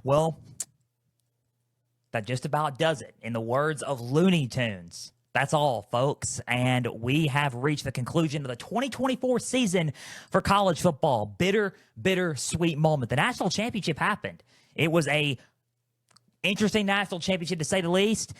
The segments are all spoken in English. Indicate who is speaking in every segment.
Speaker 1: Well, that just about does it. In the words of Looney Tunes, that's all, folks. And we have reached the conclusion of the 2024 season for college football. Bitter, bitter, sweet moment. The national championship happened. It was a interesting national championship, to say the least.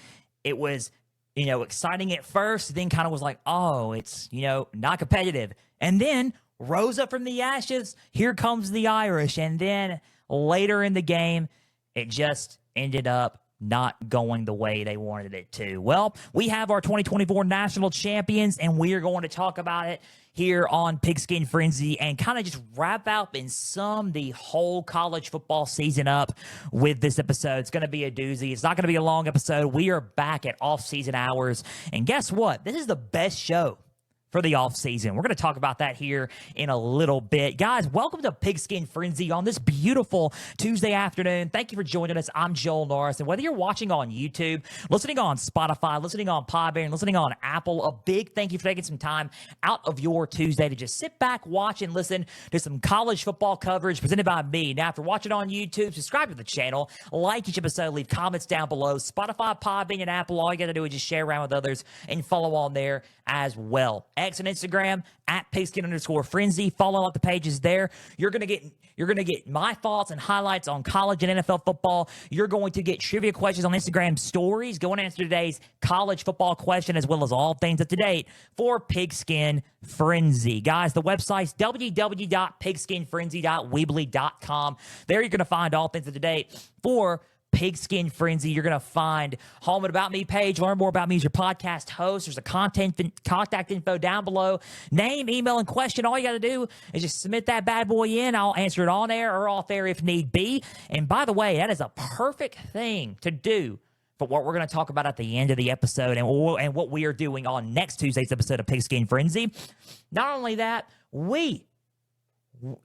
Speaker 1: It was, exciting at first, then kind of was like, oh, it's, not competitive. And then rose up from the ashes. Here comes the Irish. And then later in the game, it just ended up not going the way they wanted it to. Well, we have our 2024 national champions, and we are going to talk about it here on Pigskin Frenzy and kind of just wrap up and sum the whole college football season up with this episode. It's going to be a doozy. It's not going to be a long episode. We are back at off-season hours, and guess what? This is the best show for the offseason. We're going to talk about that here in a little bit. Guys, welcome to Pigskin Frenzy on this beautiful Tuesday afternoon. Thank you for joining us. I'm Joel Norris, and whether you're watching on YouTube, listening on Spotify, listening on Podbean, listening on Apple, a big thank you for taking some time out of your Tuesday to just sit back, watch, and listen to some college football coverage presented by me. Now, after watching on YouTube, subscribe to the channel, like each episode, leave comments down below. Spotify, Podbean, and Apple, all you got to do is just share around with others and follow on there as well. X and Instagram at pigskin_frenzy. Follow up the pages there. You're gonna get my thoughts and highlights on college and NFL football. You're going to get trivia questions on Instagram stories. Go and answer today's college football question, as well as all things up to date for Pigskin Frenzy. Guys, the website's www.pigskinfrenzy.weebly.com. There you're gonna find all things up to date for Pigskin Frenzy. You're going to find home and about me page. Learn more about me as your podcast host. There's a contact info down below. Name, email, and question. All you got to do is just submit that bad boy in. I'll answer it on air or off air if need be. And by the way, that is a perfect thing to do for what we're going to talk about at the end of the episode and what we are doing on next Tuesday's episode of Pigskin Frenzy. Not only that,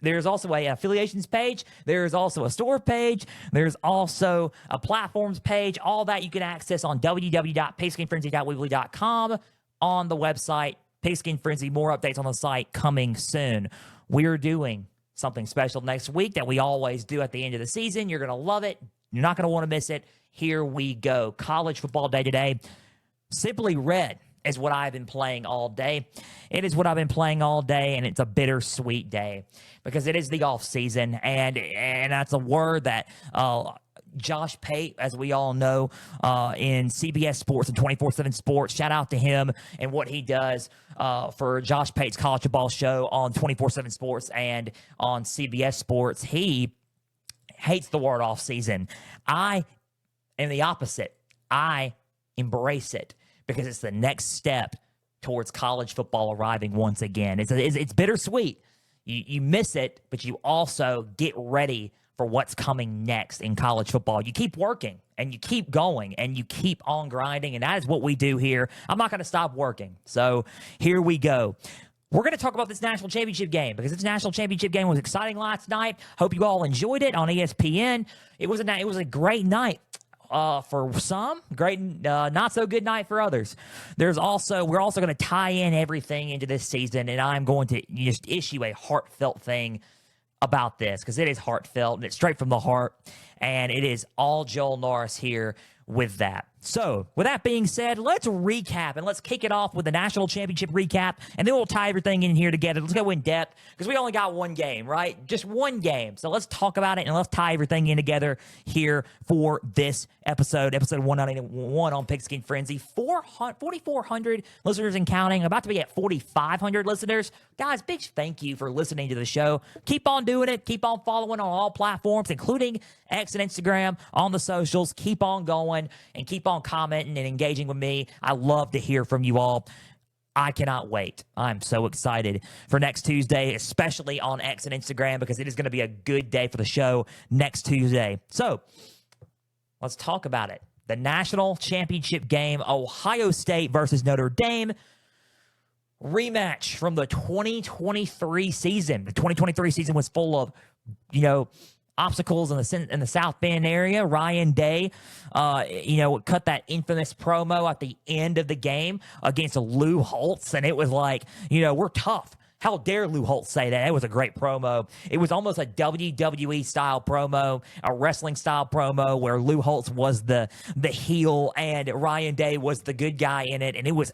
Speaker 1: there's also a affiliations page. There's also a store page. There's also a platforms page. All that you can access on www.pigskinfrenzy.weebly.com on the website. Pigskin Frenzy, more updates on the site coming soon. We're doing something special next week that we always do at the end of the season. You're going to love it. You're not going to want to miss it. Here we go. College Football Day today. Simply Red is what I've been playing all day. It is what I've been playing all day, and it's a bittersweet day because it is the off season, and that's a word that Josh Pate, as we all know, in CBS Sports and 24/7 Sports. Shout out to him and what he does for Josh Pate's college football show on 24/7 Sports and on CBS Sports. He hates the word off season. I am the opposite. I embrace it, because it's the next step towards college football arriving once again. It's bittersweet. You miss it, but you also get ready for what's coming next in college football. You keep working, and you keep going, and you keep on grinding, and that is what we do here. I'm not going to stop working. So here we go. We're going to talk about this national championship game because this national championship game was exciting last night. Hope you all enjoyed it on ESPN. It was a great night. For some, great, not so good night for others. We're also going to tie in everything into this season, and I'm going to just issue a heartfelt thing about this because it is heartfelt and it's straight from the heart, and it is all Joel Norris here with that. So, with that being said, let's recap and let's kick it off with the national championship recap, and then we'll tie everything in here together. Let's go in depth because we only got one game, right? Just one game. So let's talk about it and let's tie everything in together here for this episode 191 on Pigskin Frenzy. 4,400 listeners and counting, about to be at 4,500 listeners. Guys, big thank you for listening to the show. Keep on doing it. Keep on following on all platforms, including X and Instagram, on the socials. Keep on going and keep on commenting and engaging with me. I love to hear from you all. I cannot wait. I'm so excited for next Tuesday, especially on X and Instagram, because it is going to be a good day for the show next Tuesday. So let's talk about it. The national championship game, Ohio State versus Notre Dame. Rematch from the 2023 season. The 2023 season was full of, obstacles in the South Bend area. Ryan Day, cut that infamous promo at the end of the game against Lou Holtz, and it was like, we're tough. How dare Lou Holtz say that? It was a great promo. It was almost a WWE style promo, a wrestling style promo where Lou Holtz was the heel and Ryan Day was the good guy in it, and it was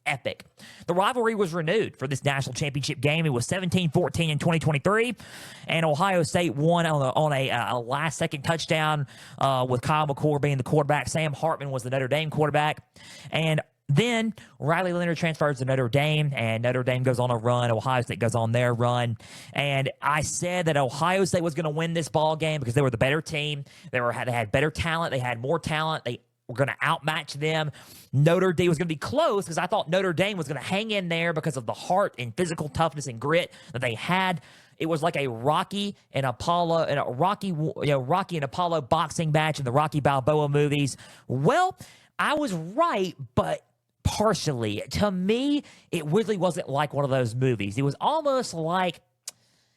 Speaker 1: epic. The rivalry was renewed for this national championship game. It was 17-14 in 2023, and Ohio State won on a last-second touchdown with Kyle McCord being the quarterback. Sam Hartman was the Notre Dame quarterback, and then Riley Leonard transfers to Notre Dame, and Notre Dame goes on a run. Ohio State goes on their run. And I said that Ohio State was going to win this ball game because they were the better team. They had better talent. They had more talent. They were going to outmatch them. Notre Dame was going to be close because I thought Notre Dame was going to hang in there because of the heart and physical toughness and grit that they had. It was like a Rocky and Apollo boxing match in the Rocky Balboa movies. Well, I was right, but partially. To me, it really wasn't like one of those movies. It was almost like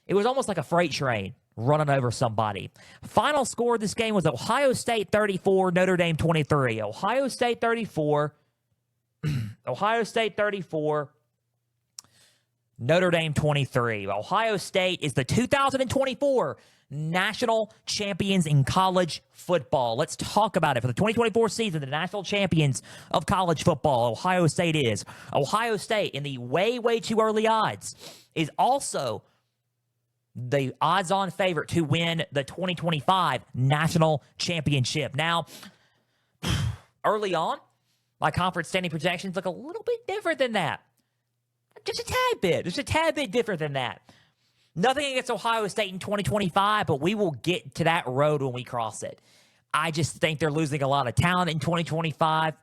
Speaker 1: a freight train running over somebody. Final score of this game was Ohio State 34, Notre Dame 23. Ohio State 34, Notre Dame 23. Ohio State is the 2024 national champions in college football. Let's talk about it. For the 2024 season, the national champions of college football, Ohio State is. Ohio State, in the way, way too early odds, is also the odds-on favorite to win the 2025 national championship. Now, early on, my conference standing projections look a little bit different than that. Just a tad bit different than that. Nothing against Ohio State in 2025, but we will get to that road when we cross it. I just think they're losing a lot of talent in 2025,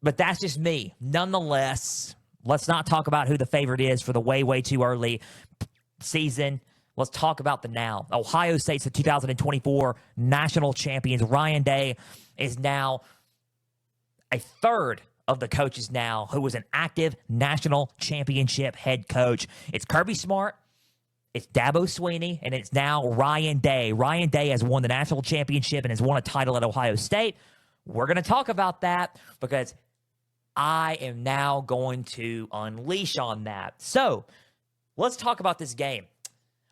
Speaker 1: but that's just me. Nonetheless, let's not talk about who the favorite is for the way, way too early season. Let's talk about the now. Ohio State's the 2024 national champions. Ryan Day is now a third of the coaches now who was an active national championship head coach. It's Kirby Smart, it's Dabo Swinney, and it's now Ryan Day. Ryan Day has won the national championship and has won a title at Ohio State. We're going to talk about that because I am now going to unleash on that. So let's talk about this game.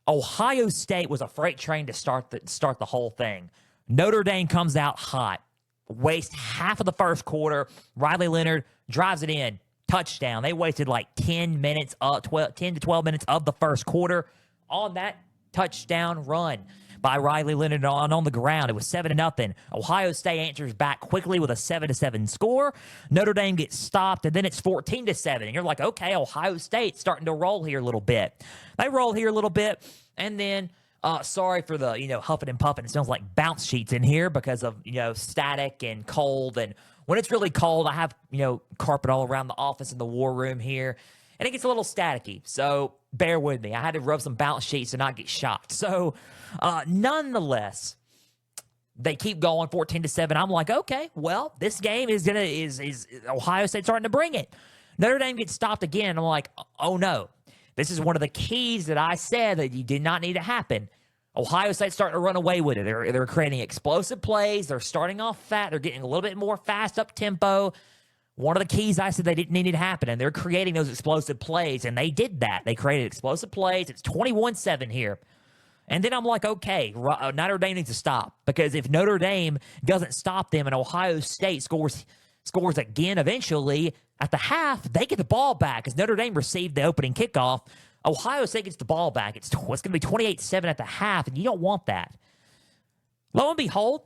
Speaker 1: Ohio State was a freight train to start the whole thing. Notre Dame comes out hot, wastes half of the first quarter. Riley Leonard drives it in, touchdown. They wasted like 10 to 12 minutes of the first quarter on that touchdown run by Riley Leonard on the ground. It was 7-0. Ohio State answers back quickly with a 7-7 score. Notre Dame gets stopped, and then it's 14-7. And you're like, okay, Ohio State's starting to roll here a little bit. They roll here a little bit, and then sorry for the, huffing and puffing. It sounds like bounce sheets in here because of, static and cold. And when it's really cold, I have, carpet all around the office and the war room here, and it gets a little staticky. So bear with me. I had to rub some bounce sheets to not get shocked. So nonetheless, they keep going 14-7. I'm like, okay, well, this game is Ohio State starting to bring it. Notre Dame gets stopped again. I'm like, oh no. This is one of the keys that I said that you did not need to happen. Ohio State's starting to run away with it. They're creating explosive plays. They're starting off fat. They're getting a little bit more fast up tempo. One of the keys I said they didn't need to happen, and they're creating those explosive plays, and they did that. They created explosive plays. It's 21-7 here. And then I'm like, okay, Notre Dame needs to stop, because if Notre Dame doesn't stop them and Ohio State scores again eventually at the half, they get the ball back because Notre Dame received the opening kickoff. Ohio State gets the ball back. It's going to be 28-7 at the half, and you don't want that. Lo and behold,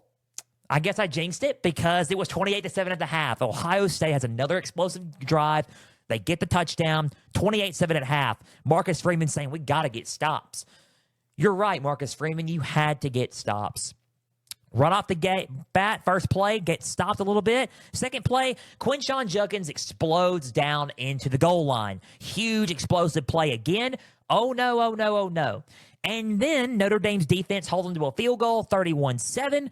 Speaker 1: I guess I jinxed it because it was 28-7 at the half. Ohio State has another explosive drive. They get the touchdown, 28-7 at half. Marcus Freeman saying, we got to get stops. You're right, Marcus Freeman. You had to get stops. Run off the bat, first play, gets stopped a little bit. Second play, Quinshon Judkins explodes down into the goal line. Huge explosive play again. Oh, no, oh, no, oh, no. And then Notre Dame's defense holds them to a field goal, 31-7.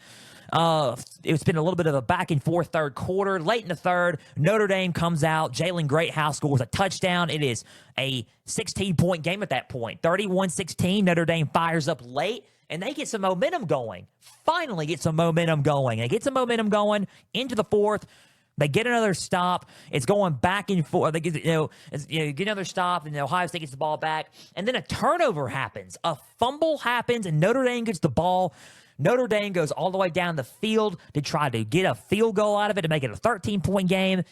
Speaker 1: It's been a little bit of a back-and-forth third quarter. Late in the third, Notre Dame comes out. Jalen Greathouse scores a touchdown. It is a 16-point game at that point. 31-16, Notre Dame fires up late, and they get some momentum going. Finally get some momentum going. They get some momentum going into the fourth. They get another stop. It's going back and forth. They get, get another stop, and Ohio State gets the ball back. And then a turnover happens. A fumble happens, and Notre Dame gets the ball. Notre Dame goes all the way down the field to try to get a field goal out of it to make it a 13-point game.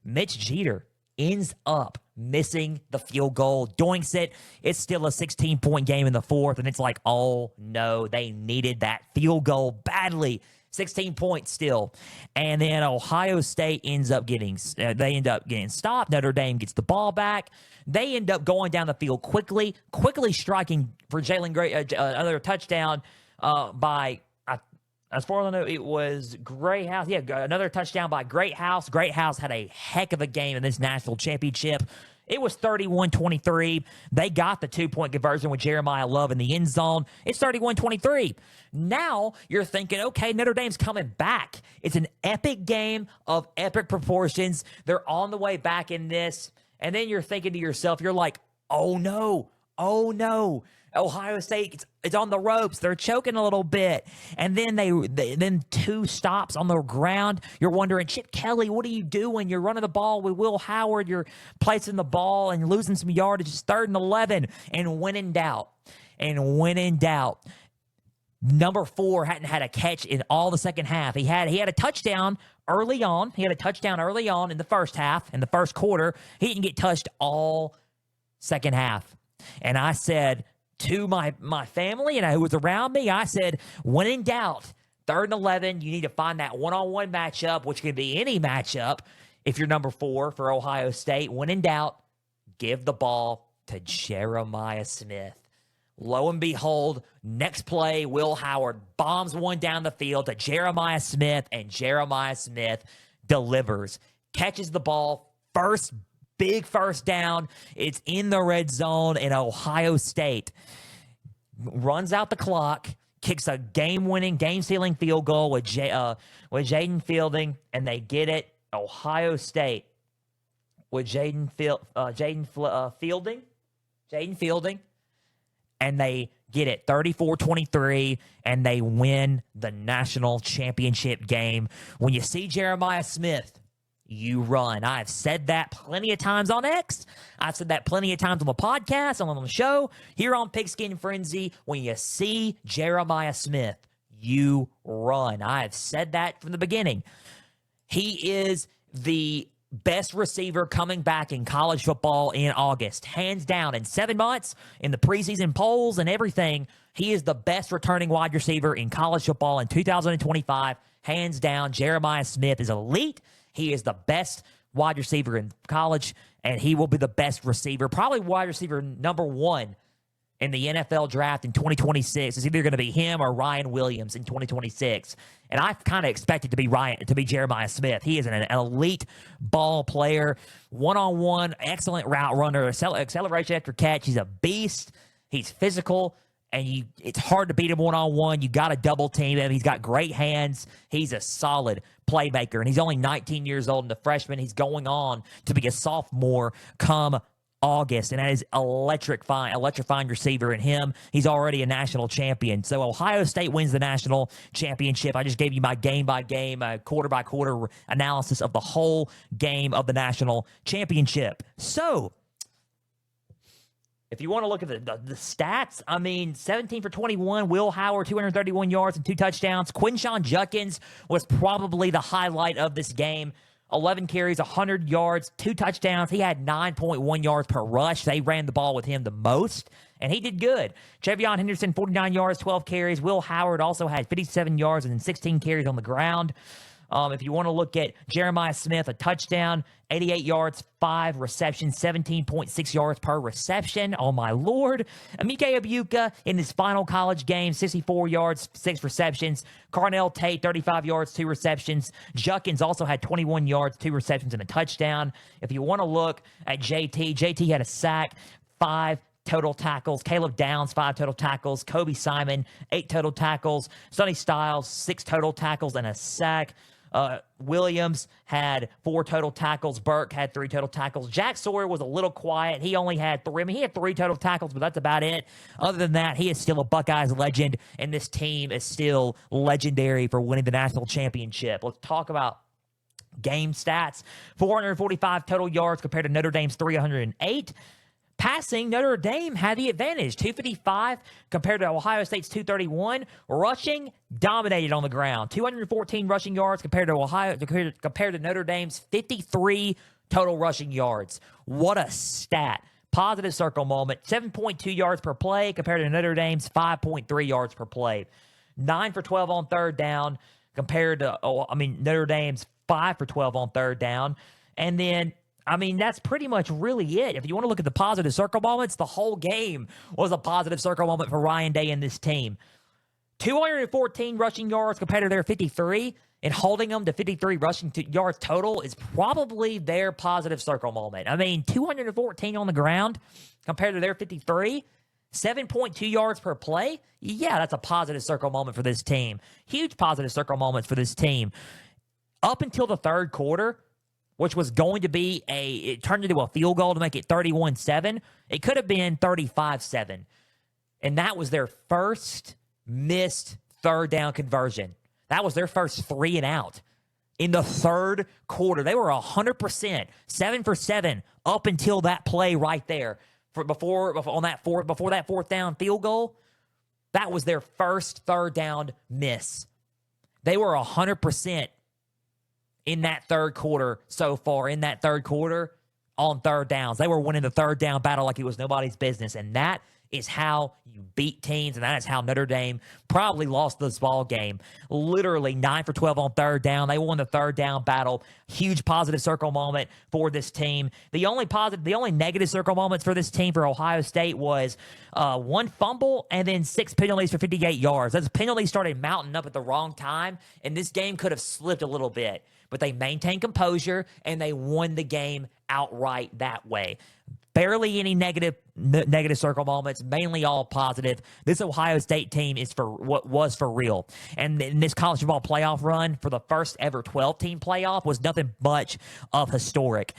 Speaker 1: Mitch Jeter, ends up missing the field goal, doinks it. It's still a 16-point game in the fourth, and it's like, oh, no, they needed that field goal badly. 16 points still. And then Ohio State ends up getting stopped. Notre Dame gets the ball back. They end up going down the field quickly striking for Jalen Gray, another touchdown by, as far as I know, it was Greathouse. Yeah, another touchdown by Greathouse. Greathouse had a heck of a game in this national championship. It was 31-23. They got the 2-point conversion with Jeremiah Love in the end zone. It's 31-23. Now you're thinking, okay, Notre Dame's coming back. It's an epic game of epic proportions. They're on the way back in this. And then you're thinking to yourself, you're like, oh no. Ohio State, it's on the ropes. They're choking a little bit. And then then 2 stops on the ground. You're wondering, Chip Kelly, what are you doing? You're running the ball with Will Howard. You're placing the ball and losing some yardage. It's 3rd and 11. And when in doubt, number 4 hadn't had a catch in all the second half. He had a touchdown early on. He had a touchdown early on in the first half, in the first quarter. He didn't get touched all second half. And I said to my family and who was around me, I said, when in doubt, 3rd and 11, you need to find that one-on-one matchup, which can be any matchup if you're number 4 for Ohio State. When in doubt, give the ball to Jeremiah Smith. Lo and behold, next play, Will Howard bombs one down the field to Jeremiah Smith, and Jeremiah Smith delivers. Catches the ball, big first down. It's in the red zone, and Ohio State runs out the clock, kicks a game-winning, game-sealing field goal with Jaden Fielding, and they get it. Ohio State with Jaden Fielding, and they get it 34-23, and they win the national championship game. When you see Jeremiah Smith, you run. I've said that plenty of times on X. I've said that plenty of times on the podcast, on the show, here on Pigskin Frenzy. When you see Jeremiah Smith, you run. I have said that from the beginning. He is the best receiver coming back in college football in August. Hands down. In 7 months, in the preseason polls and everything, he is the best returning wide receiver in college football in 2025. Hands down, Jeremiah Smith is elite. He is the best wide receiver in college, and he will be the best receiver, probably wide receiver number 1 in the NFL draft in 2026. It's either going to be him or Ryan Williams in 2026. And I kind of expect it to be Jeremiah Smith. He is an elite ball player, one-on-one, excellent route runner, acceleration after catch. He's a beast. He's physical. And it's hard to beat him one-on-one. You got to double team him. He's got great hands. He's a solid playmaker, and he's only 19 years old and a freshman. He's going on to be a sophomore come August, and that is electrifying receiver in him. He's already a national champion. So Ohio State wins the national championship. I just gave you my game-by-game, quarter-by-quarter analysis of the whole game of the national championship. So if you want to look at the stats, 17 for 21, Will Howard, 231 yards and 2 touchdowns. Quinshon Judkins was probably the highlight of this game. 11 carries, 100 yards, 2 touchdowns. He had 9.1 yards per rush. They ran the ball with him the most, and he did good. Trevion Henderson, 49 yards, 12 carries. Will Howard also had 57 yards and 16 carries on the ground. If you want to look at Jeremiah Smith, a touchdown, 88 yards, 5 receptions, 17.6 yards per reception. Oh, my Lord. Emeka Egbuka in his final college game, 64 yards, 6 receptions. Carnell Tate, 35 yards, 2 receptions. Judkins also had 21 yards, 2 receptions, and a touchdown. If you want to look at JT had a sack, 5 total tackles. Caleb Downs, 5 total tackles. Kobe Simon, 8 total tackles. Sonny Styles, 6 total tackles and a sack. Williams had 4 total tackles. Burke had 3 total tackles. Jack Sawyer was a little quiet. He only had 3. He had 3 total tackles, but that's about it. Other than that, he is still a Buckeyes legend, and this team is still legendary for winning the national championship. Let's talk about Game stats, 445 total yards compared to Notre Dame's 308. Passing, Notre Dame had the advantage, 255 compared to Ohio State's 231. Rushing, dominated on the ground, 214 rushing yards compared to Notre Dame's 53 total rushing yards. What a stat. Positive circle moment, 7.2 yards per play compared to Notre Dame's 5.3 yards per play. 9 for 12 on third down compared to, Notre Dame's 5 for 12 on third down. And then, that's pretty much really it. If you want to look at the positive circle moments, the whole game was a positive circle moment for Ryan Day and this team. 214 rushing yards compared to their 53, and holding them to 53 rushing yards total is probably their positive circle moment. 214 on the ground compared to their 53, 7.2 yards per play. Yeah, that's a positive circle moment for this team. Huge positive circle moments for this team. Up until the third quarter, which was going to be it turned into a field goal to make it 31-7. It could have been 35-7. And that was their first missed third down conversion. That was their first 3 and out in the third quarter. They were 100%, 7 for 7 up until that play right there. Before that fourth down field goal, that was their first third down miss. They were 100% in that third quarter so far, in that third quarter on third downs. They were winning the third down battle like it was nobody's business, and that is how you beat teams, and that is how Notre Dame probably lost this ball game. Literally 9 for 12 on third down. They won the third down battle. Huge positive circle moment for this team. The only negative circle moments for this team for Ohio State was 1 fumble and then 6 penalties for 58 yards. Those penalties started mounting up at the wrong time, and this game could have slipped a little bit. But they maintained composure, and they won the game outright that way. Barely any negative circle moments, mainly all positive. This Ohio State team is for what was for real. And in this college football playoff run, for the first ever 12-team playoff, was nothing much of historic.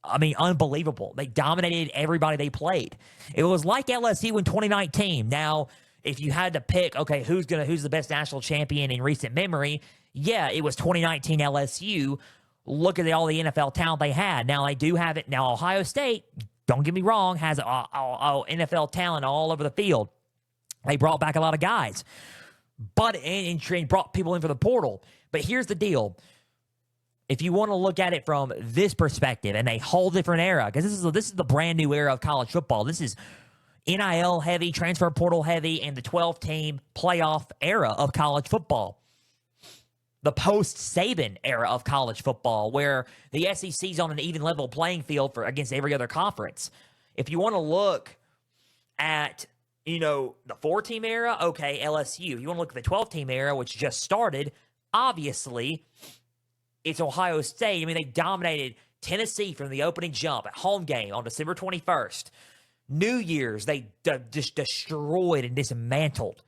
Speaker 1: Unbelievable. They dominated everybody they played. It was like LSU in 2019. Now, if you had to pick, okay, who's the best national champion in recent memory? Yeah, it was 2019 LSU. Look at all the NFL talent they had. Now, they do have it. Now, Ohio State, don't get me wrong, has NFL talent all over the field. They brought back a lot of guys, and brought people in for the portal. But here's the deal. If you want to look at it from this perspective, and a whole different era, because this is the brand new era of college football. This is NIL heavy, transfer portal heavy, and the 12-team playoff era of college football. The post-Saban era of college football, where the SEC's on an even level playing field against every other conference. If you want to look at, the 4-team era, okay, LSU. If you want to look at the 12-team era, which just started, obviously, it's Ohio State. They dominated Tennessee from the opening jump at home game on December 21st. New Year's, they just destroyed and dismantled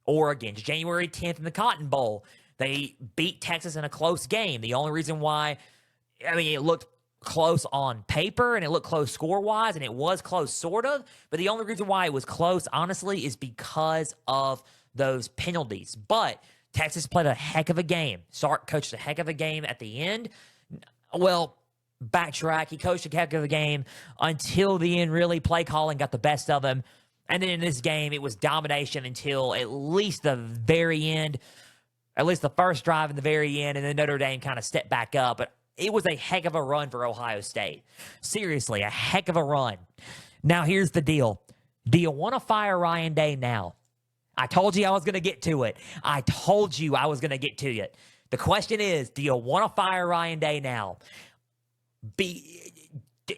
Speaker 1: Oregon. January 10th in the Cotton Bowl, they beat Texas in a close game. The only reason why, it looked close on paper, and it looked close score-wise, and it was close sort of, but the only reason why it was close, honestly, is because of those penalties. But Texas played a heck of a game. Sark coached a heck of a game at the end. Well, backtrack, he coached a heck of a game until the end, really. Play calling got the best of him. And then in this game, it was domination until at least the very end. At least the first drive in the very end, and then Notre Dame kind of stepped back up. But it was a heck of a run for Ohio State. Seriously, a heck of a run. Now, here's the deal. Do you want to fire Ryan Day now? I told you I was going to get to it. I told you I was going to get to it. The question is, do you want to fire Ryan Day now?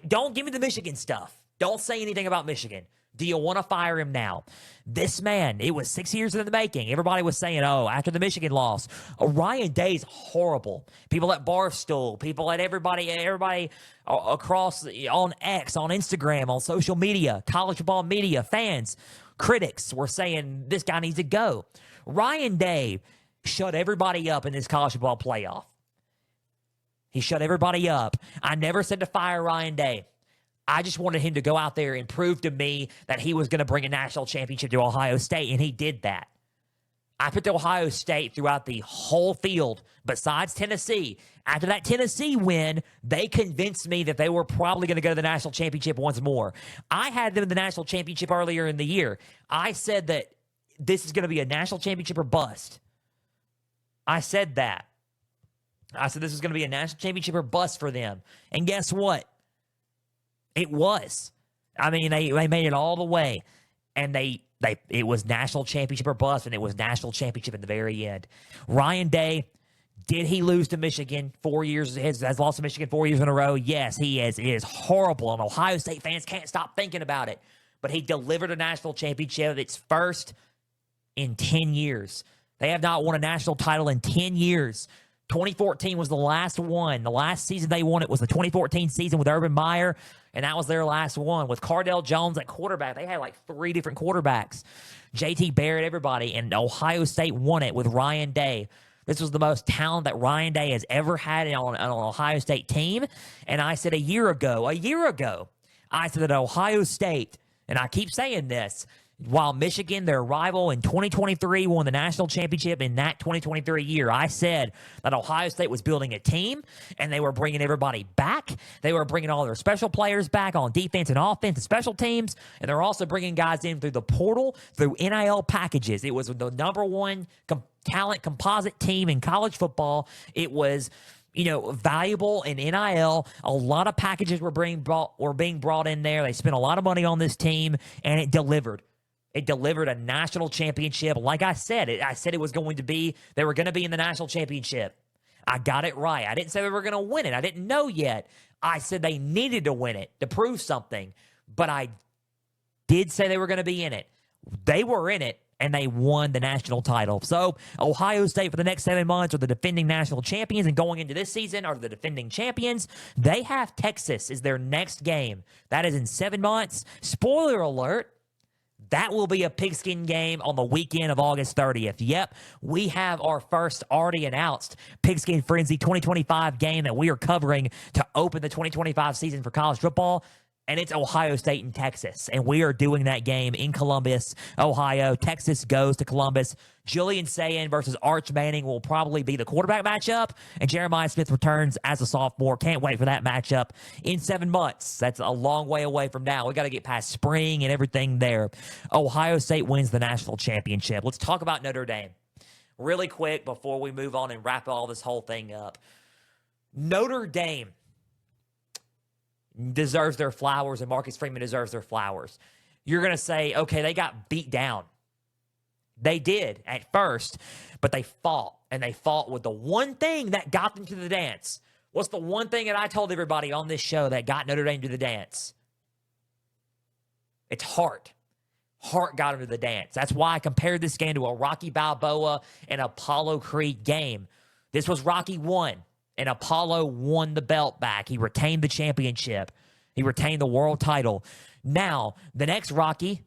Speaker 1: Don't give me the Michigan stuff. Don't say anything about Michigan. Do you want to fire him now? This man, it was 6 years in the making. Everybody was saying, after the Michigan loss, Ryan Day's horrible. People at Barstool, people at everybody across on X, on Instagram, on social media, college football media, fans, critics were saying this guy needs to go. Ryan Day shut everybody up in this college football playoff. He shut everybody up. I never said to fire Ryan Day. I just wanted him to go out there and prove to me that he was going to bring a national championship to Ohio State, and he did that. I picked Ohio State throughout the whole field, besides Tennessee. After that Tennessee win, they convinced me that they were probably going to go to the national championship once more. I had them in the national championship earlier in the year. I said that this is going to be a national championship or bust. I said that. I said this is going to be a national championship or bust for them. And guess what? It was. I mean, they made it all the way. And it was national championship or bust, and it was national championship at the very end. Ryan Day, did he lose to Michigan 4 years? Has lost to Michigan 4 years in a row? Yes, he is. It is horrible, and Ohio State fans can't stop thinking about it. But he delivered a national championship. It's first in 10 years. They have not won a national title in 10 years. 2014 was the last one. The last season they won it was the 2014 season with Urban Meyer, and that was their last one. With Cardale Jones at quarterback, they had like 3 different quarterbacks. JT Barrett, everybody, and Ohio State won it with Ryan Day. This was the most talent that Ryan Day has ever had on an Ohio State team. And I said a year ago, I said that Ohio State, and I keep saying this, while Michigan, their rival in 2023, won the national championship in that 2023 year, I said that Ohio State was building a team, and they were bringing everybody back. They were bringing all their special players back on defense and offense and special teams, and they're also bringing guys in through the portal, through NIL packages. It was the number one talent composite team in college football. It was valuable in NIL. A lot of packages were being brought in there. They spent a lot of money on this team, and it delivered. It delivered a national championship. Like I said, they were going to be in the national championship. I got it right. I didn't say they were going to win it. I didn't know yet. I said they needed to win it to prove something. But I did say they were going to be in it. They were in it, and they won the national title. So Ohio State for the next 7 months are the defending national champions, and going into this season are the defending champions. They have Texas as their next game. That is in 7 months. Spoiler alert. That will be a Pigskin game on the weekend of August 30th. Yep, we have our first already announced Pigskin Frenzy 2025 game that we are covering to open the 2025 season for college football. And it's Ohio State and Texas. And we are doing that game in Columbus, Ohio. Texas goes to Columbus. Julian Sayin versus Arch Manning will probably be the quarterback matchup. And Jeremiah Smith returns as a sophomore. Can't wait for that matchup in 7 months. That's a long way away from now. We got to get past spring and everything there. Ohio State wins the national championship. Let's talk about Notre Dame really quick before we move on and wrap all this whole thing up. Notre Dame deserves their flowers, and Marcus Freeman deserves their flowers. You're going to say, okay, they got beat down. They did at first, but they fought, and they fought with the one thing that got them to the dance. What's the one thing that I told everybody on this show that got Notre Dame to the dance? It's heart. Heart got them to the dance. That's why I compared this game to a Rocky Balboa and Apollo Creed game. This was Rocky 1. And Apollo won the belt back. He retained the championship. He retained the world title. Now, the next Rocky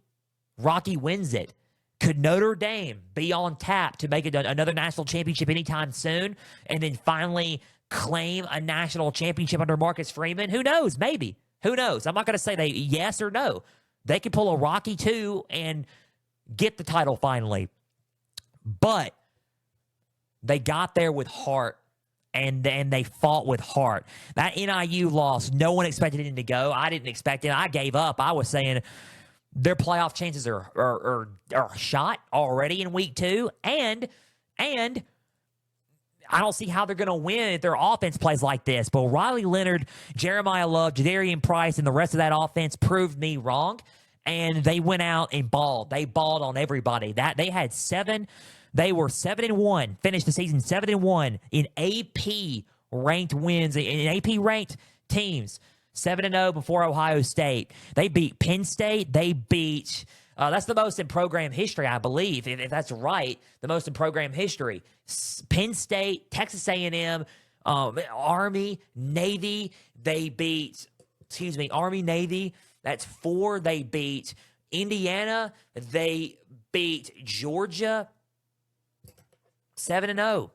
Speaker 1: wins it. Could Notre Dame be on tap to make it another national championship anytime soon and then finally claim a national championship under Marcus Freeman? Who knows? Maybe. Who knows? I'm not going to say yes or no. They could pull a Rocky 2 and get the title finally. But they got there with heart. And they fought with heart. That NIU loss, no one expected it to go. I didn't expect it. I gave up. I was saying their playoff chances are shot already in week 2. And I don't see how they're going to win if their offense plays like this. But Riley Leonard, Jeremiah Love, Jadarian Price, and the rest of that offense proved me wrong. And they went out and balled. They balled on everybody. They were 7-1, finished the season 7-1 in AP ranked wins, in AP ranked teams. 7-0 before Ohio State. They beat Penn State. They beat, that's the most in program history, I believe, if that's right, the most in program history. Penn State, Texas A&M, Army, Navy. They beat, Army, Navy. That's 4. They beat Indiana. They beat Georgia. 7-0.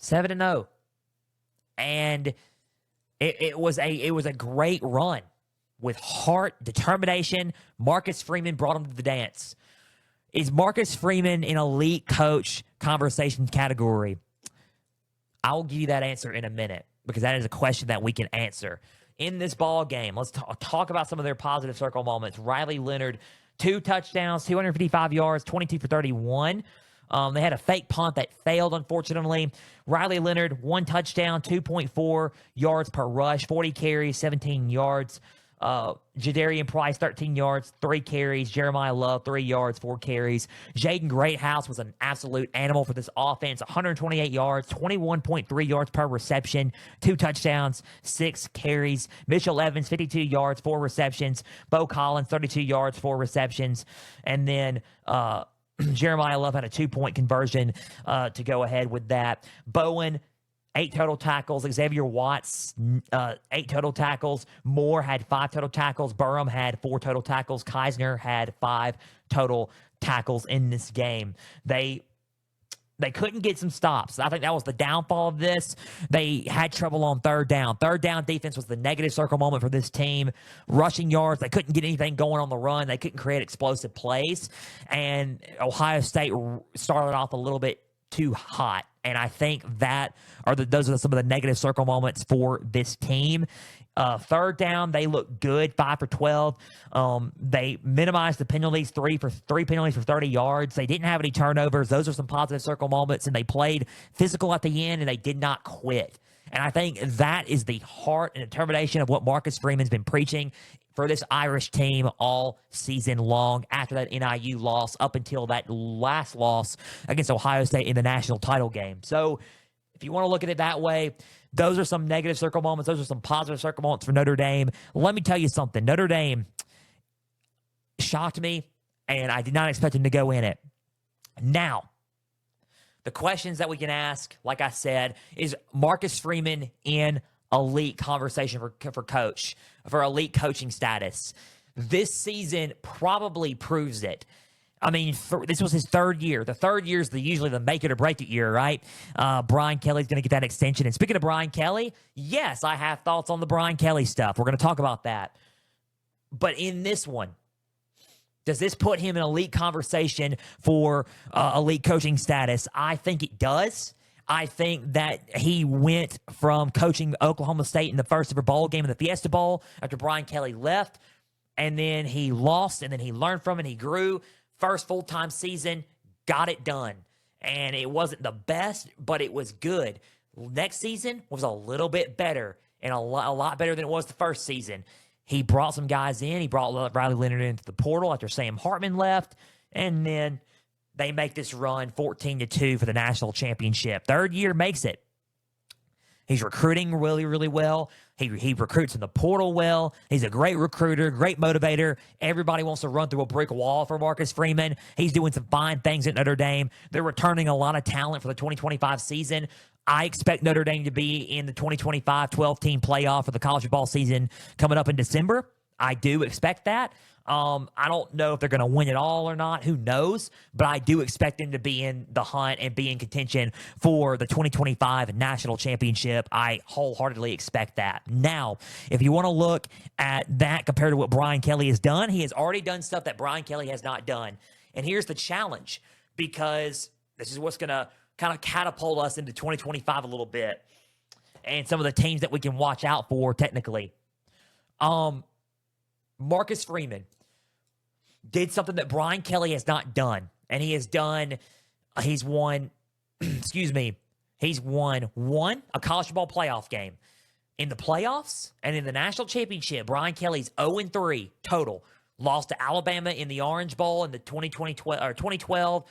Speaker 1: 7-0. And it was a great run with heart, determination. Marcus Freeman brought them to the dance. Is Marcus Freeman in elite coach conversation category? I will give you that answer in a minute because that is a question that we can answer. In this ball game, let's talk about some of their positive circle moments. Riley Leonard, 2 touchdowns, 255 yards, 22 for 31. They had a fake punt that failed, unfortunately. Riley Leonard, 1 touchdown, 2.4 yards per rush, 40 carries, 17 yards. Jadarian Price, 13 yards, 3 carries. Jeremiah Love, 3 yards, 4 carries. Jaden Greathouse was an absolute animal for this offense. 128 yards, 21.3 yards per reception, 2 touchdowns, 6 carries. Mitchell Evans, 52 yards, 4 receptions. Bo Collins, 32 yards, 4 receptions. And then Jeremiah Love had a 2-point conversion to go ahead with that. Bowen, 8 total tackles. Xavier Watts, 8 total tackles. Moore had 5 total tackles. Burham had 4 total tackles. Keisner had 5 total tackles in this game. They couldn't get some stops. I think that was the downfall of this. They had trouble on third down. Third down defense was the negative circle moment for this team. Rushing yards, they couldn't get anything going on the run. They couldn't create explosive plays. And Ohio State started off a little bit too hot. And I think those are some of the negative circle moments for this team. Third down, they looked good, 5 for 12. They minimized the penalties, 3 penalties for 30 yards. They didn't have any turnovers. Those are some positive circle moments, and they played physical at the end, and they did not quit. And I think that is the heart and determination of what Marcus Freeman's been preaching for this Irish team all season long after that NIU loss up until that last loss against Ohio State in the national title game. So if you want to look at it that way, those are some negative circle moments. Those are some positive circle moments for Notre Dame. Let me tell you something. Notre Dame shocked me, and I did not expect them to go in it. Now, the questions that we can ask, like I said, is Marcus Freeman in elite conversation for coach, for elite coaching status? This season probably proves it. I mean, this was his 3rd year. The 3rd year is usually the make it or break it year, right? Brian Kelly's going to get that extension. And speaking of Brian Kelly, yes, I have thoughts on the Brian Kelly stuff. We're going to talk about that. But in this one, does this put him in elite conversation for elite coaching status? I think it does. I think that he went from coaching Oklahoma State in the first ever bowl game in the Fiesta Bowl after Brian Kelly left, and then he lost, and then he learned from it. He grew. First full-time season, got it done. And it wasn't the best, but it was good. Next season was a little bit better, and a lot better than it was the first season. He brought some guys in. He brought Riley Leonard into the portal after Sam Hartman left, and then they make this run 14-2 for the national championship. 3rd year makes it. He's recruiting really, really well. He recruits in the portal well. He's a great recruiter, great motivator. Everybody wants to run through a brick wall for Marcus Freeman. He's doing some fine things at Notre Dame. They're returning a lot of talent for the 2025 season. I expect Notre Dame to be in the 2025 12-team playoff for the college football season coming up in December. I do expect that. I don't know if they're going to win it all or not. Who knows? But I do expect them to be in the hunt and be in contention for the 2025 national championship. I wholeheartedly expect that. Now, if you want to look at that compared to what Brian Kelly has done, he has already done stuff that Brian Kelly has not done. And here's the challenge, because this is what's going to kind of catapult us into 2025 a little bit and some of the teams that we can watch out for technically. Marcus Freeman did something that Brian Kelly has not done. And he's won a college football playoff game. In the playoffs and in the national championship, Brian Kelly's 0-3 total. Lost to Alabama in the Orange Bowl in the 2012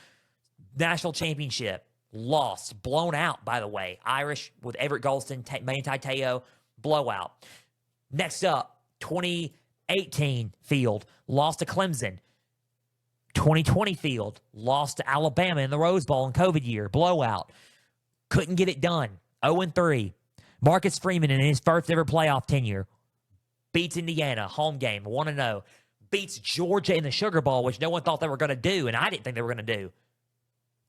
Speaker 1: national championship. Lost, blown out, by the way. Irish with Everett Golston, Manti Te'o, blowout. Next up, 2018 field, lost to Clemson. 2020 field, lost to Alabama in the Rose Bowl in COVID year, blowout. Couldn't get it done. 0-3. Marcus Freeman in his first ever playoff tenure beats Indiana, home game, 1-0. Beats Georgia in the Sugar Bowl, which no one thought they were going to do, and I didn't think they were going to do.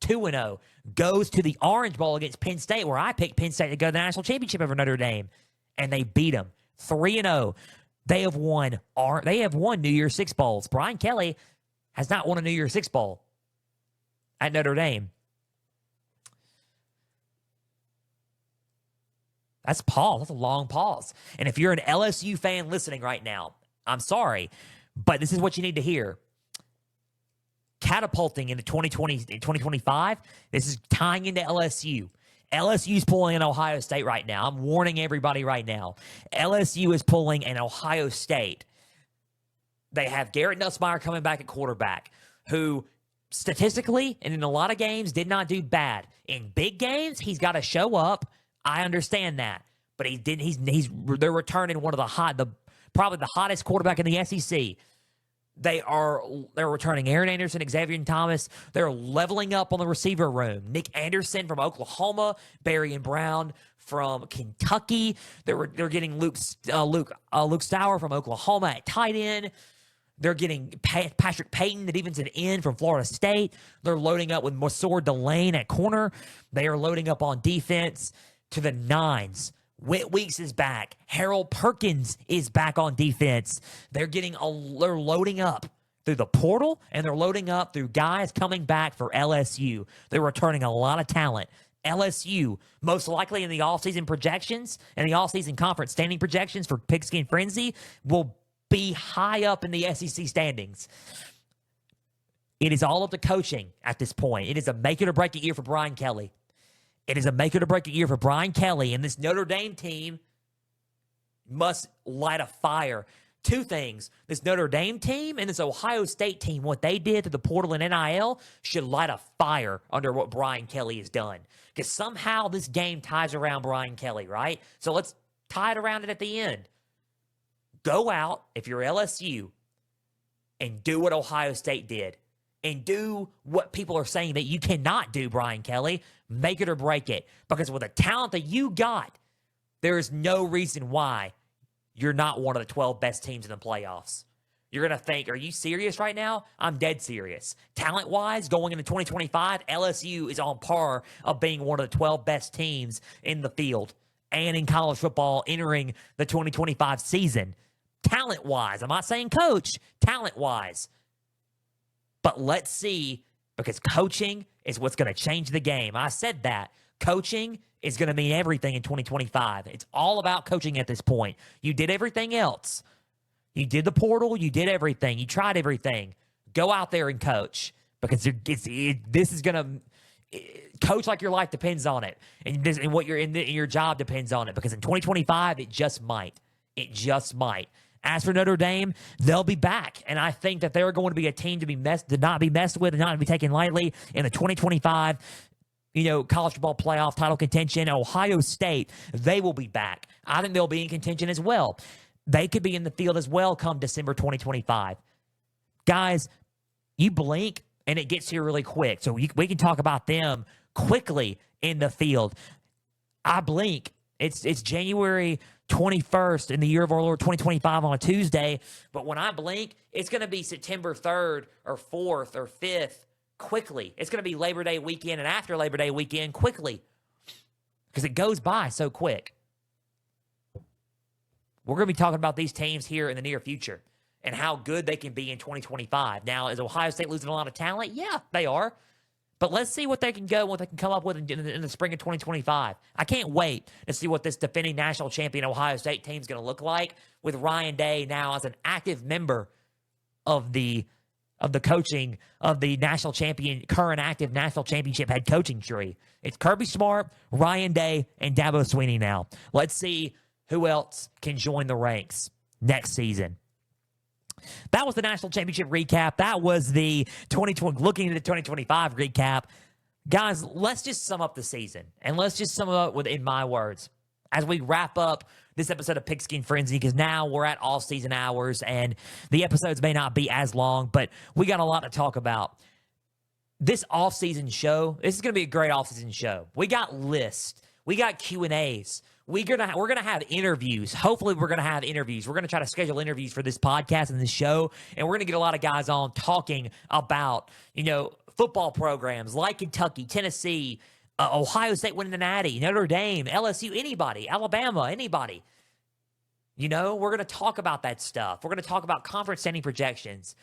Speaker 1: 2-0. Goes to the Orange Bowl against Penn State, where I picked Penn State to go to the national championship over Notre Dame, and they beat them. 3-0. They have won New Year's Six bowls. Brian Kelly has not won a New Year's Six bowl. at Notre Dame. That's pause. That's a long pause. And if you're an LSU fan listening right now, I'm sorry, but this is what you need to hear. Catapulting into 2025, this is tying into LSU. LSU's pulling an Ohio State right now. I'm warning everybody right now. LSU is pulling an Ohio State. They have Garrett Nussmeier coming back at quarterback, who statistically and in a lot of games did not do bad. In big games, he's got to show up. I understand that, but he didn't. They're returning one of probably the hottest quarterback in the SEC. They're returning Aaron Anderson, Xavier Thomas. They're leveling up on the receiver room. Nick Anderson from Oklahoma, Barry and Brown from Kentucky. They're getting Luke Stower from Oklahoma at tight end. They're getting Patrick Payton, the defensive end from Florida State. They're loading up with Masor Delane at corner. They are loading up on defense to the nines. Whit Weeks is back. Harold Perkins is back on defense. They're loading up through the portal, and they're loading up through guys coming back for LSU. They're returning a lot of talent. LSU, most likely in the offseason projections and the offseason conference standing projections for Pigskin Frenzy, will be high up in the SEC standings. It is all up to coaching at this point. It is a make it or break it year for Brian Kelly. It is a make it or break it year for Brian Kelly, and this Notre Dame team must light a fire. Two things. This Notre Dame team and this Ohio State team, what they did to the portal and NIL, should light a fire under what Brian Kelly has done. Because somehow this game ties around Brian Kelly, right? So let's tie it around it at the end. Go out, if you're LSU, and do what Ohio State did. And do what people are saying that you cannot do, Brian Kelly. Make it or break it. Because with the talent that you got, there is no reason why you're not one of the 12 best teams in the playoffs. You're going to think, are you serious right now? I'm dead serious. Talent-wise, going into 2025, LSU is on par of being one of the 12 best teams in the field and in college football entering the 2025 season. Talent-wise. I'm not saying coach. Talent-wise. But let's see, because coaching is what's going to change the game. I said that. Coaching is going to mean everything in 2025. It's all about coaching at this point. You did everything else. You did the portal. You did everything. You tried everything. Go out there and coach, because this is going to coach like your life depends on it, and what you're in your job depends on it. Because in 2025, it just might. It just might. As for Notre Dame, they'll be back, and I think that they're going to be a team to not be messed with and not to be taken lightly in the 2025, college football playoff title contention. Ohio State, they will be back. I think they'll be in contention as well. They could be in the field as well come December 2025. Guys, you blink, and it gets here really quick. So we can talk about them quickly in the field. I blink. It's January 21st in the year of our Lord 2025 on a Tuesday. But when I blink, it's going to be September 3rd or 4th or 5th quickly. It's going to be Labor Day weekend and after Labor Day weekend quickly, because it goes by so quick. We're going to be talking about these teams here in the near future and how good they can be in 2025. Now, is Ohio State losing a lot of talent? Yeah, they are. But let's see what they can come up with in the spring of 2025. I can't wait to see what this defending national champion Ohio State team is going to look like with Ryan Day now as an active member of the coaching of the current active national championship head coaching tree. It's Kirby Smart, Ryan Day, and Dabo Swinney now. Let's see who else can join the ranks next season. That was the national championship recap. That was the 2020, looking at the 2025 recap. Guys, let's just sum up the season, and let's just sum it up in my words as we wrap up this episode of Pigskin Frenzy, because now we're at off-season hours, and the episodes may not be as long, but we got a lot to talk about. This off-season show, this is going to be a great off-season show. We got lists. We got Q&As. We're gonna have interviews. Hopefully, we're gonna have interviews. We're gonna try to schedule interviews for this podcast and this show, and we're gonna get a lot of guys on talking about football programs like Kentucky, Tennessee, Ohio State winning the Natty, Notre Dame, LSU, anybody, Alabama, anybody. We're gonna talk about that stuff. We're gonna talk about conference standing projections.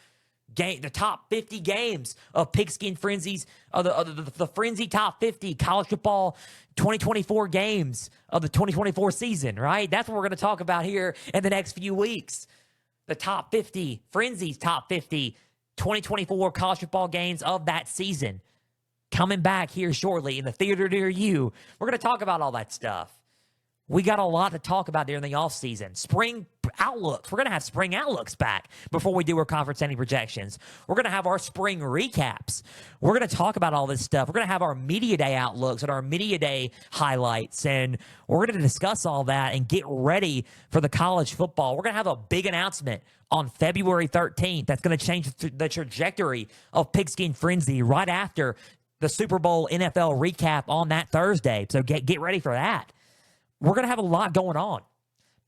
Speaker 1: the top 50 games of Pigskin Frenzy's, the Frenzy top 50 college football 2024 games of the 2024 season, right? That's what we're going to talk about here in the next few weeks. The top 50, Frenzy's top 50 2024 college football games of that season. Coming back here shortly in the theater near you. We're going to talk about all that stuff. We got a lot to talk about during the offseason. Spring outlooks. We're going to have spring outlooks back before we do our conference standing projections. We're going to have our spring recaps. We're going to talk about all this stuff. We're going to have our media day outlooks and our media day highlights, and we're going to discuss all that and get ready for the college football. We're going to have a big announcement on February 13th that's going to change the trajectory of Pigskin Frenzy right after the Super Bowl NFL recap on that Thursday. So get ready for that. We're going to have a lot going on.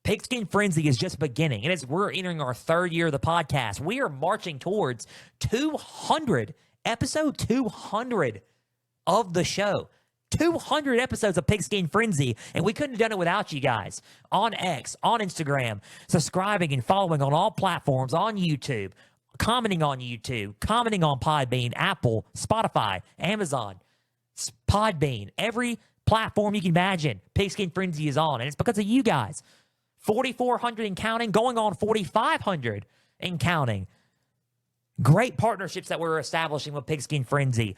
Speaker 1: Pigskin Frenzy is just beginning. And as we're entering our third year of the podcast, we are marching towards 200, episode 200 of the show. 200 episodes of Pigskin Frenzy, and we couldn't have done it without you guys on X, on Instagram, subscribing and following on all platforms, on YouTube, commenting on YouTube, commenting on Podbean, Apple, Spotify, Amazon, Podbean, every platform you can imagine, Pigskin Frenzy is on, and it's because of you guys. 4,400 and counting, going on 4,500 and counting. Great partnerships that we're establishing with Pigskin Frenzy.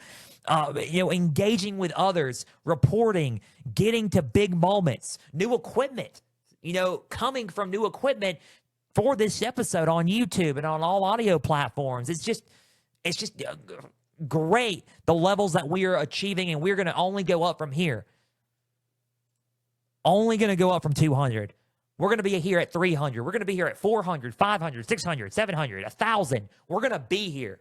Speaker 1: Engaging with others, reporting, getting to big moments, new equipment, coming from new equipment for this episode on YouTube and on all audio platforms. It's just great, the levels that we are achieving, and we're going to only go up from here. Only going to go up from 200. We're going to be here at 300. We're going to be here at 400, 500, 600, 700, 1,000. We're going to be here.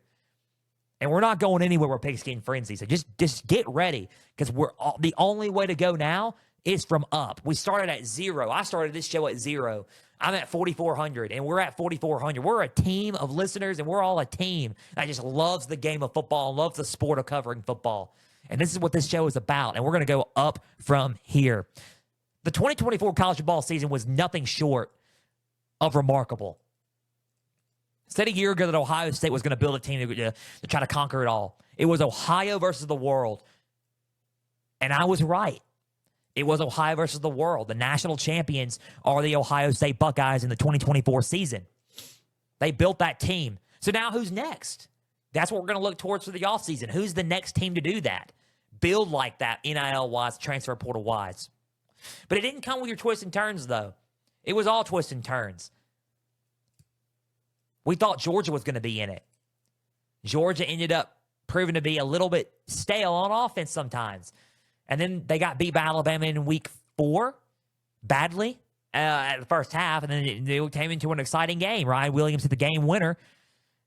Speaker 1: And we're not going anywhere with Pigskin Frenzy. So just get ready, because the only way to go now is from up. We started at 0. I started this show at 0. I'm at 4,400, and we're at 4,400. We're a team of listeners, and we're all a team that just loves the game of football and loves the sport of covering football. And this is what this show is about, and we're going to go up from here. The 2024 college football season was nothing short of remarkable. Said a year ago that Ohio State was going to build a team to try to conquer it all. It was Ohio versus the world. And I was right. It was Ohio versus the world. The national champions are the Ohio State Buckeyes in the 2024 season. They built that team. So now who's next? That's what we're going to look towards for the offseason. Who's the next team to do that? Build like that, NIL-wise, transfer portal-wise. But it didn't come with your twists and turns, though. It was all twists and turns. We thought Georgia was going to be in it. Georgia ended up proving to be a little bit stale on offense sometimes. And then they got beat by Alabama in week 4, badly, at the first half. And then they came into an exciting game. Ryan Williams hit the game winner.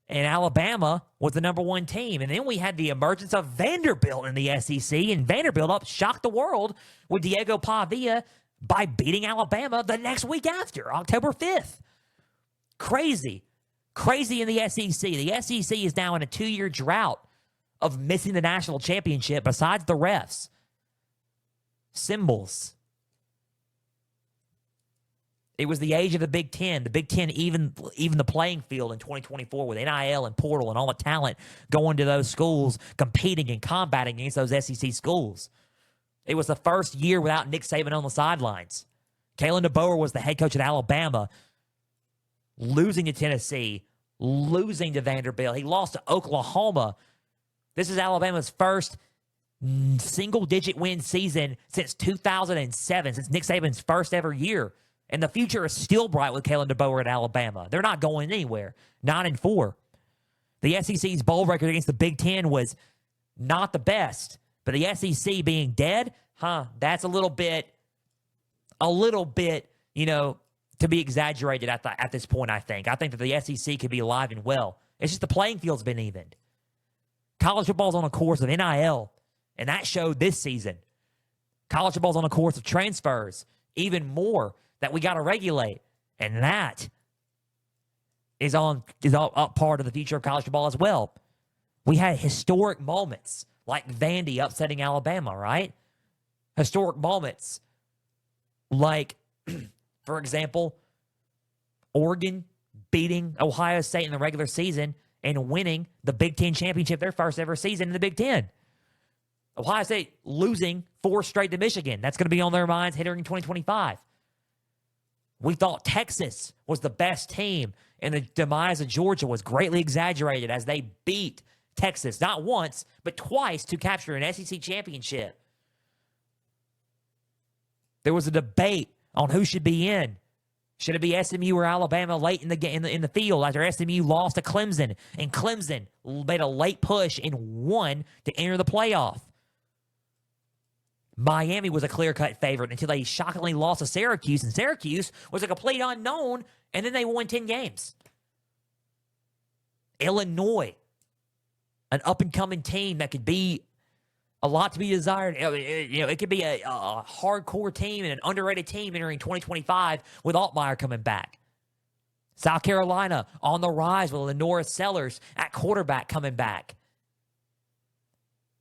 Speaker 1: And Alabama was the number 1 team. And then we had the emergence of Vanderbilt in the SEC. And Vanderbilt shocked the world with Diego Pavia by beating Alabama the next week after, October 5th. Crazy. Crazy in the SEC. The SEC is now in a 2-year drought of missing the national championship besides the refs. Symbols. It was the age of the Big Ten. The Big Ten even the playing field in 2024 with NIL and portal and all the talent going to those schools, competing and combating against those SEC schools. It was the first year without Nick Saban on the sidelines. Kalen DeBoer was the head coach at Alabama, losing to Tennessee, losing to Vanderbilt. He lost to Oklahoma. This is Alabama's first single-digit win season since 2007, since Nick Saban's first ever year. And the future is still bright with Kalen DeBoer at Alabama. They're not going anywhere. 9-4. The SEC's bowl record against the Big Ten was not the best. But the SEC being dead, that's a little bit, to be exaggerated at this point, I think. I think that the SEC could be alive and well. It's just the playing field's been evened. College football's on a course of NIL, and that showed this season. College football's on a course of transfers, even more, that we got to regulate. And that is all part of the future of college football as well. We had historic moments like Vandy upsetting Alabama, right? Historic moments like, for example, Oregon beating Ohio State in the regular season and winning the Big Ten championship their first ever season in the Big Ten. Ohio State losing 4 straight to Michigan. That's going to be on their minds entering 2025. We thought Texas was the best team, and the demise of Georgia was greatly exaggerated as they beat Texas, not once, but twice to capture an SEC championship. There was a debate on who should be in. Should it be SMU or Alabama late in the field after SMU lost to Clemson, and Clemson made a late push and won to enter the playoff. Miami was a clear-cut favorite until they shockingly lost to Syracuse, and Syracuse was a complete unknown, and then they won 10 games. Illinois, an up-and-coming team that could be a lot to be desired. It could be a hardcore team and an underrated team entering 2025 with Altmaier coming back. South Carolina on the rise with Lenora Sellers at quarterback coming back.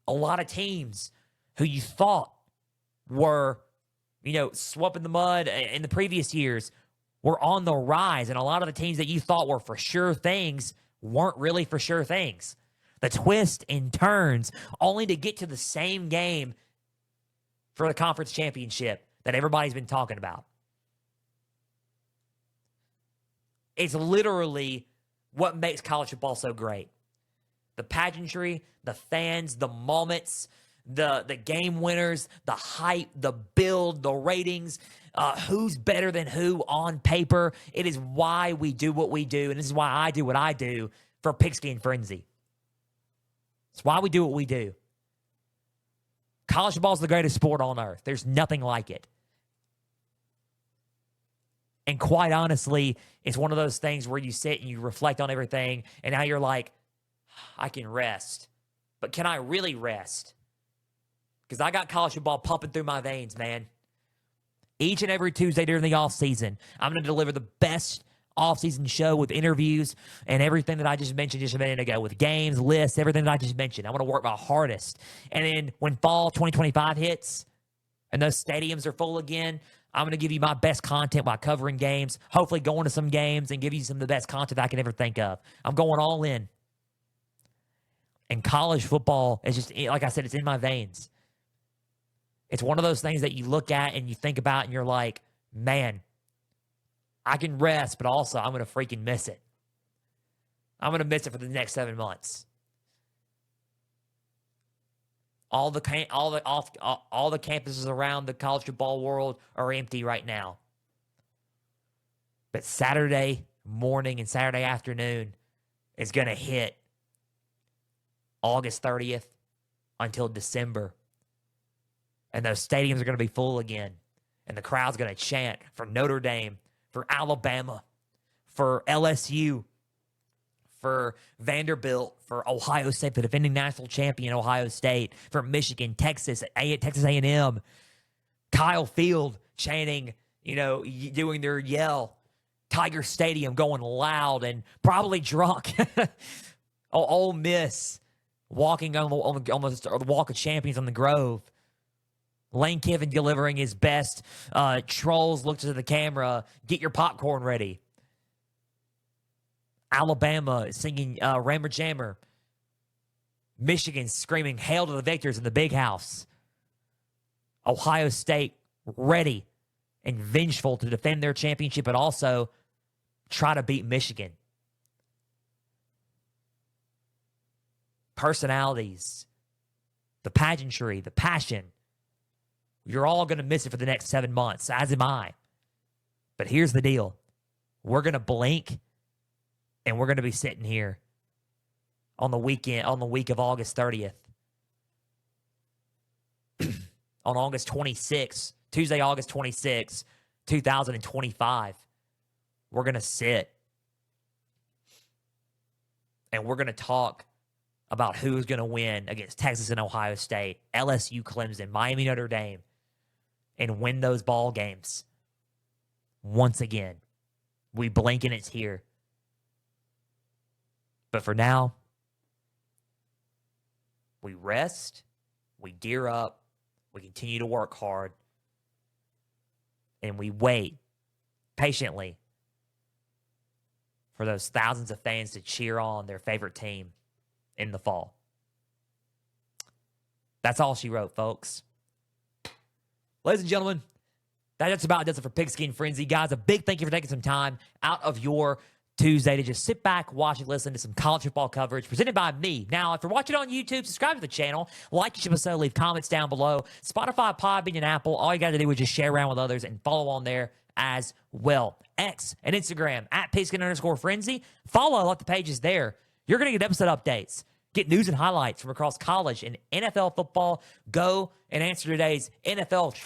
Speaker 1: A lot of teams who you thought were, swamping the mud in the previous years were on the rise, and a lot of the teams that you thought were for sure things weren't really for sure things. The twists and turns only to get to the same game for the conference championship that everybody's been talking about. It's literally what makes college football so great. The pageantry, the fans, the moments, the game winners, the hype, the build, the ratings, who's better than who on paper. It is why we do what we do, and this is why I do what I do for Pigskin Frenzy. It's why we do what we do. College football is the greatest sport on earth. There's nothing like it. And quite honestly, it's one of those things where you sit and you reflect on everything, and now you're like, I can rest. But can I really rest? Because I got college football pumping through my veins, man. Each and every Tuesday during the offseason, I'm going to deliver the best offseason show with interviews and everything that I just mentioned just a minute ago, with games, lists, everything that I just mentioned. I'm going to work my hardest. And then when fall 2025 hits and those stadiums are full again, I'm going to give you my best content while covering games, hopefully going to some games and give you some of the best content I can ever think of. I'm going all in. And college football is just, like I said, it's in my veins. It's one of those things that you look at and you think about and you're like, man, I can rest, but also I'm going to freaking miss it. I'm going to miss it for the next 7 months. All the campuses around the college football world are empty right now. But Saturday morning and Saturday afternoon is going to hit August 30th until December. And those stadiums are going to be full again. And the crowd's going to chant for Notre Dame, for Alabama, for LSU, for Vanderbilt, for Ohio State, the defending national champion Ohio State, for Michigan, Texas, Texas A&M, Kyle Field chanting, doing their yell, Tiger Stadium going loud and probably drunk. Ole Miss walking on the Walk of Champions on the Grove. Lane Kiffin delivering his best trolls look to the camera, get your popcorn ready. Alabama singing Rammer Jammer. Michigan screaming hail to the victors in the big house. Ohio State ready and vengeful to defend their championship, but also try to beat Michigan. Personalities, the pageantry, the passion. You're all going to miss it for the next 7 months, as am I. But here's the deal. We're going to blink, and we're going to be sitting here on the week of August 30th. On August 26th, Tuesday, August 26th, 2025, we're going to sit, and we're going to talk about who's going to win against Texas and Ohio State, LSU, Clemson, Miami, Notre Dame, and win those ball games. Once again, we blink and it's here. But for now, we rest, we gear up, we continue to work hard, and we wait patiently for those thousands of fans to cheer on their favorite team in the fall. That's all she wrote, folks. Ladies and gentlemen, that just about does it for Pigskin Frenzy. Guys, a big thank you for taking some time out of your Tuesday to just sit back, watch, and listen to some college football coverage presented by me. Now, if you're watching on YouTube, subscribe to the channel, like each episode, leave comments down below. Spotify, Podbean, and Apple, all you got to do is just share around with others and follow on there as well. X and Instagram, @Pigskin_Frenzy. Follow, like the pages there. You're going to get episode updates. Get news and highlights from across college and NFL football. Go and answer today's college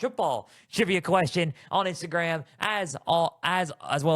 Speaker 1: football trivia question on Instagram, as well as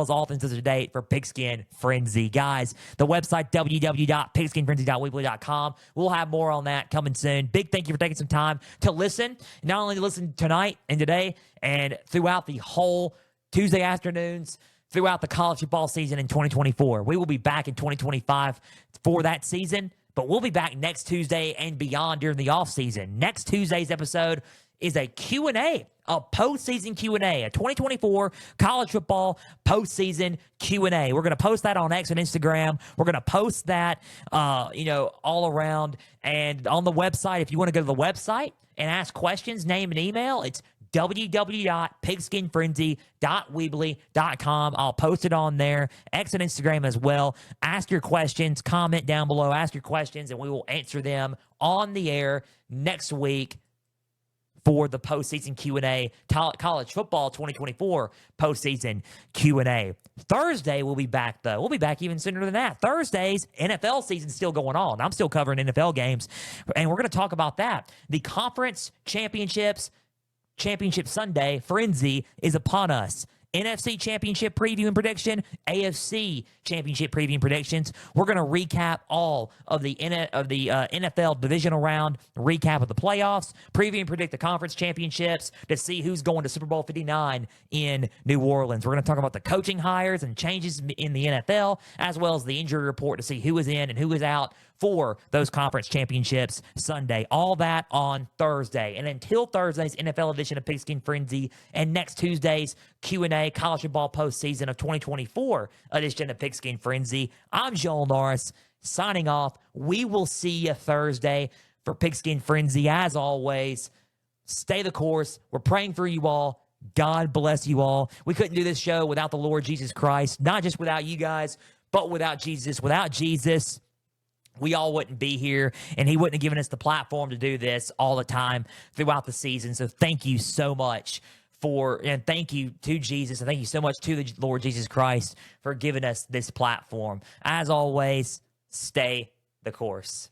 Speaker 1: all things to date for Pigskin Frenzy. Guys, the website, www.pigskinfrenzy.weebly.com. We'll have more on that coming soon. Big thank you for taking some time to listen. Not only to listen tonight and today and throughout the whole Tuesday afternoons, throughout the college football season in 2024. We will be back in 2025 for that season, but we'll be back next Tuesday and beyond during the offseason. Next Tuesday's episode is a Q&A, a postseason Q&A, a 2024 college football postseason Q&A. We're going to post that on X and Instagram. We're going to post that, all around. And on the website, if you want to go to the website and ask questions, name and email, it's www.pigskinfrenzy.weebly.com. I'll post it on there. X and Instagram as well. Ask your questions. Comment down below. Ask your questions, and we will answer them on the air next week for the postseason Q&A, college football 2024 postseason Q&A. Thursday, we'll be back, though. We'll be back even sooner than that. Thursday's NFL season's still going on. I'm still covering NFL games, and we're going to talk about that. The conference Championship Sunday frenzy is upon us. NFC Championship preview and prediction, AFC Championship preview and predictions. We're going to recap all of the NFL divisional round, recap of the playoffs, preview and predict the conference championships to see who's going to Super Bowl 59 in New Orleans. We're going to talk about the coaching hires and changes in the NFL, as well as the injury report to see who is in and who is out for those conference championships Sunday. All that on Thursday. And until Thursday's NFL edition of Pigskin Frenzy and next Tuesday's Q&A college football postseason of 2024 edition of Pigskin Frenzy, I'm Joel Norris signing off. We will see you Thursday for Pigskin Frenzy. As always, stay the course. We're praying for you all. God bless you all. We couldn't do this show without the Lord Jesus Christ, not just without you guys, but without Jesus. Without Jesus, we all wouldn't be here, and he wouldn't have given us the platform to do this all the time throughout the season. So thank you so much and thank you to Jesus, and thank you so much to the Lord Jesus Christ for giving us this platform. As always, stay the course.